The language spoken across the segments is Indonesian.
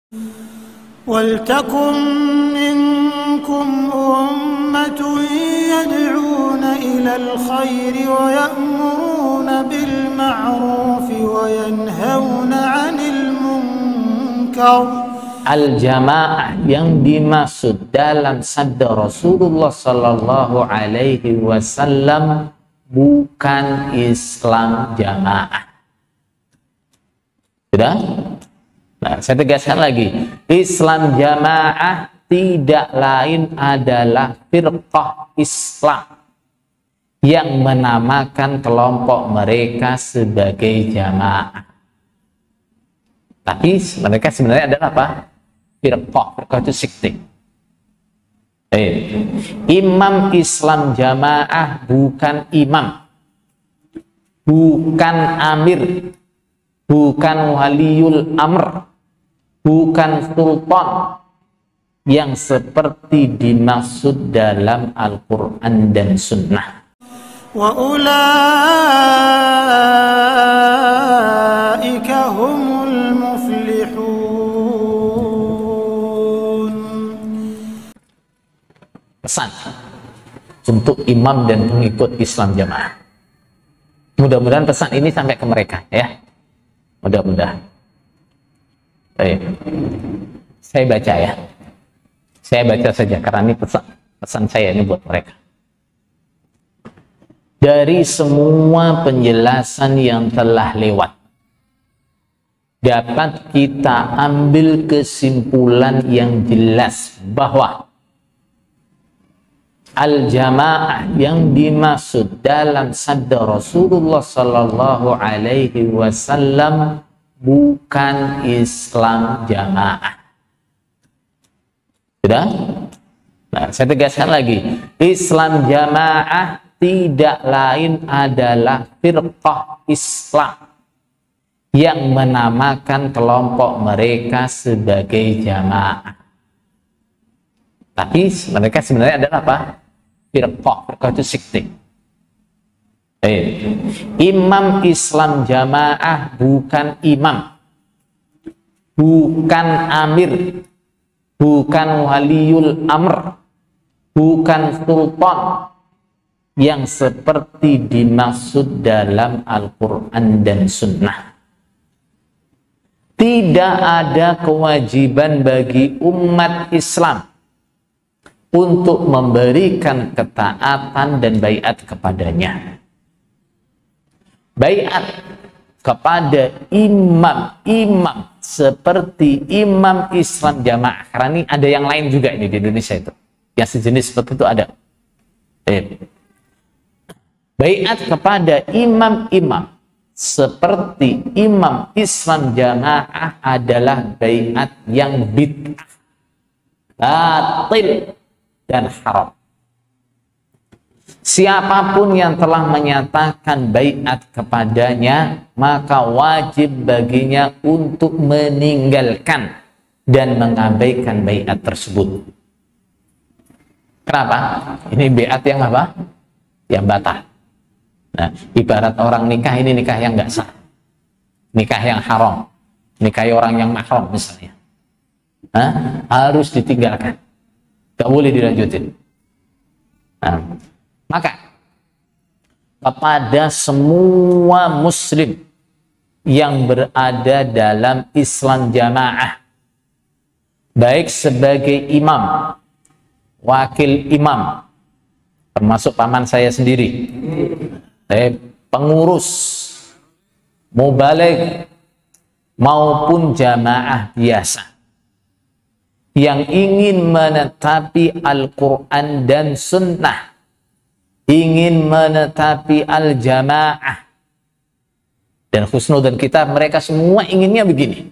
وَلْتَكُنْ مِنْكُمْ أُمَّةٌ يَدْعُونَ إِلَى الْخَيْرِ وَيَأْمُرُونَ بِالْمَعْرُوفِ وَيَنْهَوْنَ عَنِ الْمُنْكَرِ. Al-jamaah yang dimaksud dalam sabda Rasulullah Sallallahu Alaihi Wasallam bukan Islam jamaah. Sudah? Nah, saya tegaskan lagi, Islam jamaah tidak lain adalah firqah Islam yang menamakan kelompok mereka sebagai jamaah. Tapi mereka sebenarnya adalah apa? Firqah itu sekte. Imam Islam jamaah bukan imam, bukan amir, bukan waliul amr, bukan sultan yang seperti dimaksud dalam Al-Quran dan Sunnah. Wa ulaika humul muflihun. Pesan untuk imam dan pengikut Islam jamaah. Mudah-mudahan pesan ini sampai ke mereka, ya. Mudah-mudahan. Baik. Saya baca ya. Saya baca saja karena ini pesan saya ini buat mereka. Dari semua penjelasan yang telah lewat, dapat kita ambil kesimpulan yang jelas bahwa al-jamaah yang dimaksud dalam sabda Rasulullah Sallallahu Alaihi Wasallam bukan Islam jamaah. Sudah? Nah, saya tegaskan lagi, Islam jamaah tidak lain adalah firqah Islam yang menamakan kelompok mereka sebagai jamaah. Tapi mereka sebenarnya adalah apa? Firqah itu sekte. Imam Islam jamaah bukan imam, bukan amir, bukan waliul amr, bukan sultan yang seperti dimaksud dalam Al-Quran dan Sunnah. Tidak ada kewajiban bagi umat Islam untuk memberikan ketaatan dan baiat kepadanya. Baiat kepada imam-imam seperti imam Islam jamaah. Karena ini ada yang lain juga ini di Indonesia itu. Yang sejenis seperti itu ada. Baiat kepada imam-imam seperti imam Islam jamaah adalah baiat yang bid'ah, batil dan haram. Siapapun yang telah menyatakan baiat kepadanya, maka wajib baginya untuk meninggalkan dan mengabaikan baiat tersebut. Kenapa? Ini baiat yang apa? Yang batal. Nah, ibarat orang nikah, ini nikah yang nggak sah, nikah yang haram, nikahi orang yang mahram misalnya, harus ditinggalkan, nggak boleh dilanjutin. Nah, maka kepada semua muslim yang berada dalam Islam jamaah, baik sebagai imam, wakil imam, termasuk paman saya sendiri, pengurus, mubaligh maupun jamaah biasa yang ingin menetapi Al-Quran dan Sunnah, ingin menetapi al-jamaah dan husnudzon kita, mereka semua inginnya begini,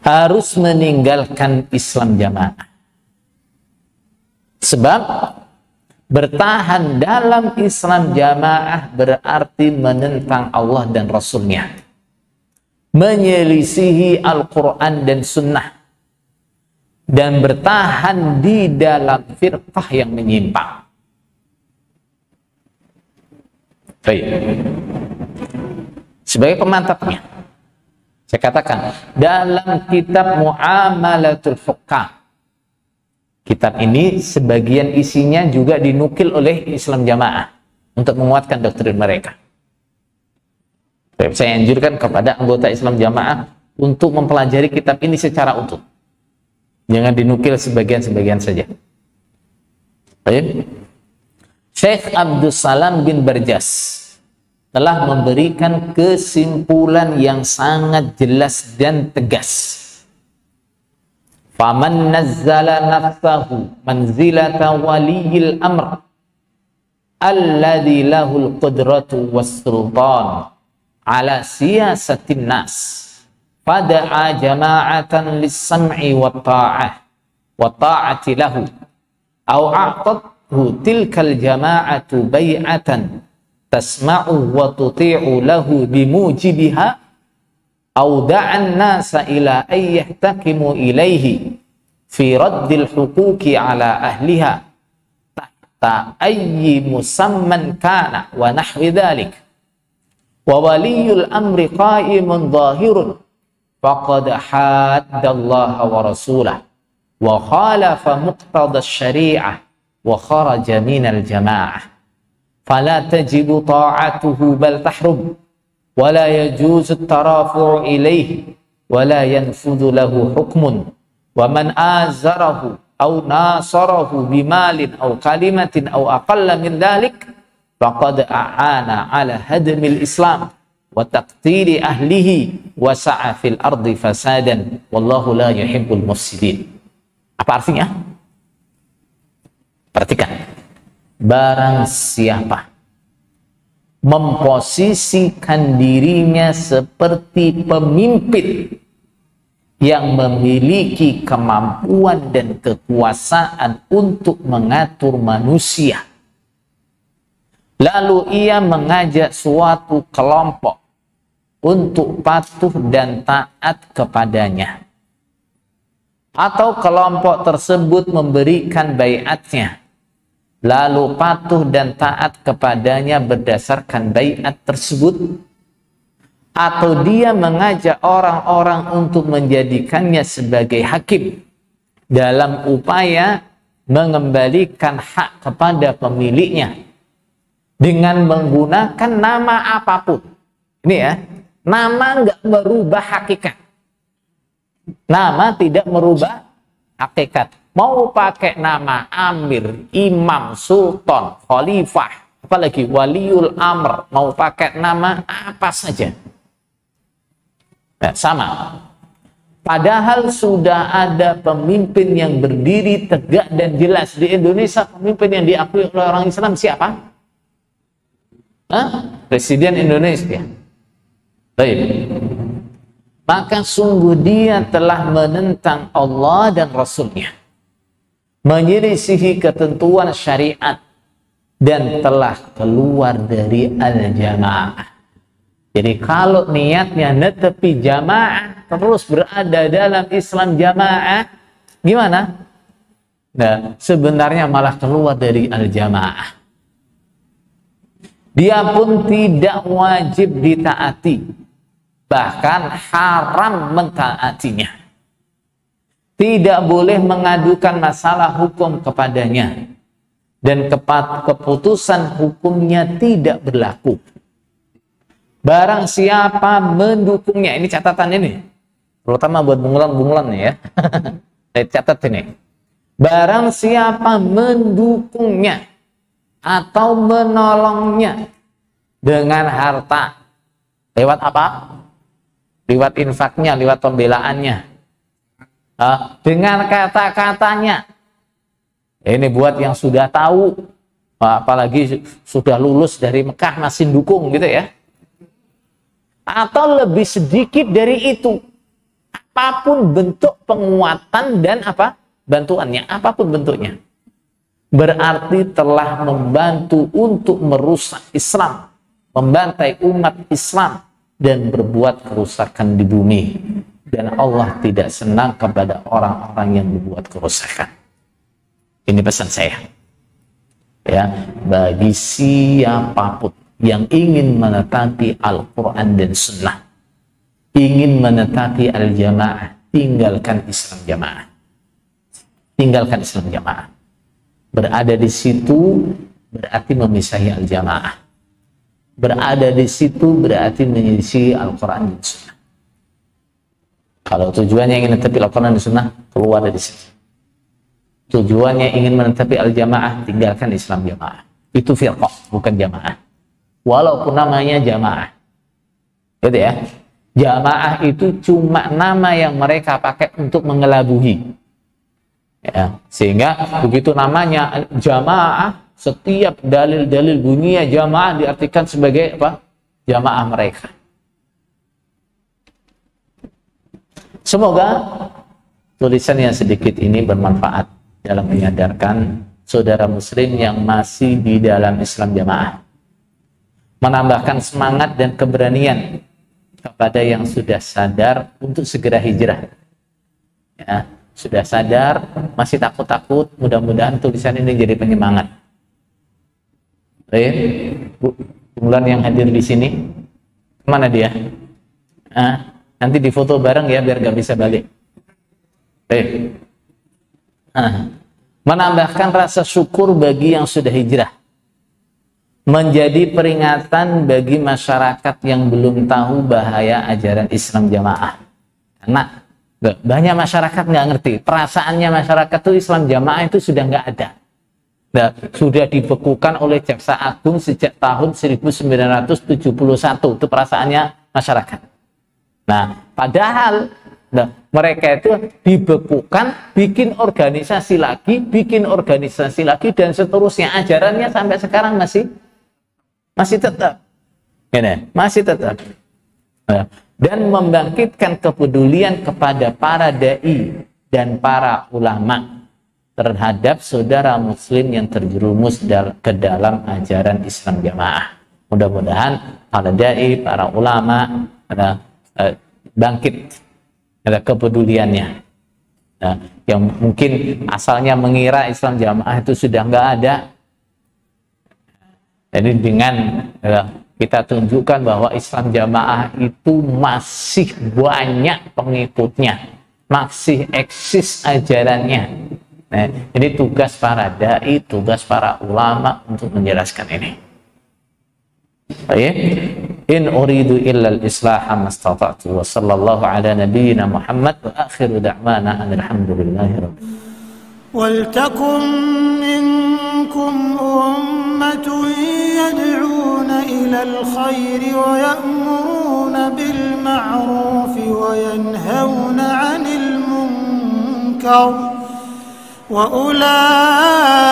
harus meninggalkan Islam jamaah. Sebab bertahan dalam Islam jamaah berarti menentang Allah dan Rasulnya, menyelisihi Al-Quran dan Sunnah, dan bertahan di dalam firqah yang menyimpang. Baik. Sebagai pemantapnya, Saya katakan, dalam kitab Muamalatul Hukam, kitab ini sebagian isinya juga dinukil oleh Islam Jamaah untuk menguatkan doktrin mereka. Saya anjurkan kepada anggota Islam Jamaah untuk mempelajari kitab ini secara utuh. Jangan dinukil sebagian-sebagian saja. Baik. Syekh Abdus Salam bin Barjas telah memberikan kesimpulan yang sangat jelas dan tegas. Faman nazzala nafsahu manzilata waliyil amr alladhi lahul qudratu was-sultan ala siyasatin nas fada'a jama'atan lis-sam'i wa ta'ati lahu aw a'tathu tilkal jama'atu bay'atan tasma'u wa tuti'u lahu bimujibiha aw da'an nasa ila ay yahtakimu ilaihi fi raddil huquqi ala ahliha tahta ayyi musamman kana wa nahwi dhalik wa waliyul amri qa'imun zahirun faqad haddallaha wa rasulah wa khalafa muqtada syari'ah wa kharaja minal jama'ah fala tajibu ta'atuhu bal tahrum wa la yajuzu at-tarafu'u ilayhi wa la yanfudhu lahu hukmun wa man azarahu aw nasarahu bimalin aw kalimatin aw aqalla min dhalik faqad a'ana ala hadmil Islam wa taqtili ahlihi wa sa'a fil ardi fasadan wallahu la yuhibbul mufsidin. Apa artinya? Perhatikan. Barang siapa memposisikan dirinya seperti pemimpin yang memiliki kemampuan dan kekuasaan untuk mengatur manusia, lalu ia mengajak suatu kelompok untuk patuh dan taat kepadanya, atau kelompok tersebut memberikan baiatnya, lalu patuh dan taat kepadanya berdasarkan baiat tersebut, atau dia mengajak orang-orang untuk menjadikannya sebagai hakim dalam upaya mengembalikan hak kepada pemiliknya dengan menggunakan nama apapun. Ini ya, nama nggak merubah hakikat. Nama tidak merubah hakikat. Mau pakai nama amir, imam, sultan, khalifah, apalagi waliul amr, mau pakai nama apa saja. Nah, sama. Padahal sudah ada pemimpin yang berdiri tegak dan jelas di Indonesia. Pemimpin yang diakui oleh orang Islam siapa? Presiden Indonesia. Baik. Maka sungguh dia telah menentang Allah dan Rasulnya, menyelisihi ketentuan syariat, dan telah keluar dari al-jamaah. Jadi kalau niatnya netepi jamaah, terus berada dalam Islam jamaah, gimana? Nah, sebenarnya malah keluar dari al-jamaah. Dia pun tidak wajib ditaati, bahkan haram mentaatinya. Tidak boleh mengadukan masalah hukum kepadanya, dan keputusan hukumnya tidak berlaku. Barang siapa mendukungnya, ini catatan ini, terutama buat bunglon-bunglon ya. Saya catat ini. Barang siapa mendukungnya atau menolongnya dengan harta, lewat apa? Lewat infaknya, lewat pembelaannya, dengan kata-katanya. Ini buat yang sudah tahu, apalagi sudah lulus dari Mekah masih dukung gitu ya. Atau lebih sedikit dari itu, apapun bentuk penguatan dan apa bantuannya, apapun bentuknya, berarti telah membantu untuk merusak Islam, membantai umat Islam, dan berbuat kerusakan di bumi. Dan Allah tidak senang kepada orang-orang yang berbuat kerusakan. Ini pesan saya ya, bagi siapapun yang ingin menetapi Al-Quran dan Sunnah, ingin menetapi al-jamaah, tinggalkan Islam jamaah. Tinggalkan Islam jamaah. Berada di situ berarti memisahi al-jamaah. Berada di situ berarti menyelisihi Al-Quran dan Sunnah. Kalau tujuannya ingin menetapi Al-Quran dan Sunnah, keluar dari situ. Tujuannya ingin menetapi al-jamaah, tinggalkan Islam jamaah. Itu firqah, bukan jamaah. Walaupun namanya jamaah. Gitu ya. Jamaah itu cuma nama yang mereka pakai untuk mengelabuhi. Ya, sehingga begitu namanya jamaah, setiap dalil-dalil bunyinya jamaah diartikan sebagai apa? Jamaah mereka. Semoga tulisan yang sedikit ini bermanfaat dalam menyadarkan saudara muslim yang masih di dalam Islam jamaah, menambahkan semangat dan keberanian kepada yang sudah sadar untuk segera hijrah. Ya, sudah sadar, masih takut-takut, mudah-mudahan tulisan ini jadi penyemangat. Bu, bulan yang hadir di sini, kemana dia? Nanti difoto bareng ya, biar gak bisa balik. Menambahkan rasa syukur bagi yang sudah hijrah, menjadi peringatan bagi masyarakat yang belum tahu bahaya ajaran Islam jamaah. Karena banyak masyarakat nggak ngerti, perasaannya masyarakat itu Islam jamaah itu sudah nggak ada. Nah, sudah dibekukan oleh Jaksa Agung sejak tahun 1971, itu perasaannya masyarakat. Nah, padahal mereka itu dibekukan, bikin organisasi lagi dan seterusnya. Ajarannya sampai sekarang masih tetap. Masih tetap. Dan membangkitkan kepedulian kepada para dai dan para ulama terhadap saudara muslim yang terjerumus ke dalam ajaran Islam jamaah. Mudah-mudahan para dai, para ulama bangkit ada kepeduliannya. Nah, yang mungkin asalnya mengira Islam jamaah itu sudah nggak ada. Jadi dengan kita tunjukkan bahwa Islam jamaah itu masih banyak pengikutnya, masih eksis ajarannya. Nah, ini tugas para dai, tugas para ulama untuk menjelaskan ini. Baik. In uridu illa al-islaha mastata'tu wa sallallahu ala nabiyyina Muhammad wa akhiru da'wana alhamdulillahi rabbil alamin. Waltakum minkum ummatun yad'una ila al-khairi wa ya'muruna bil ma'rufi wa yanhauna 'anil munkar wa ulai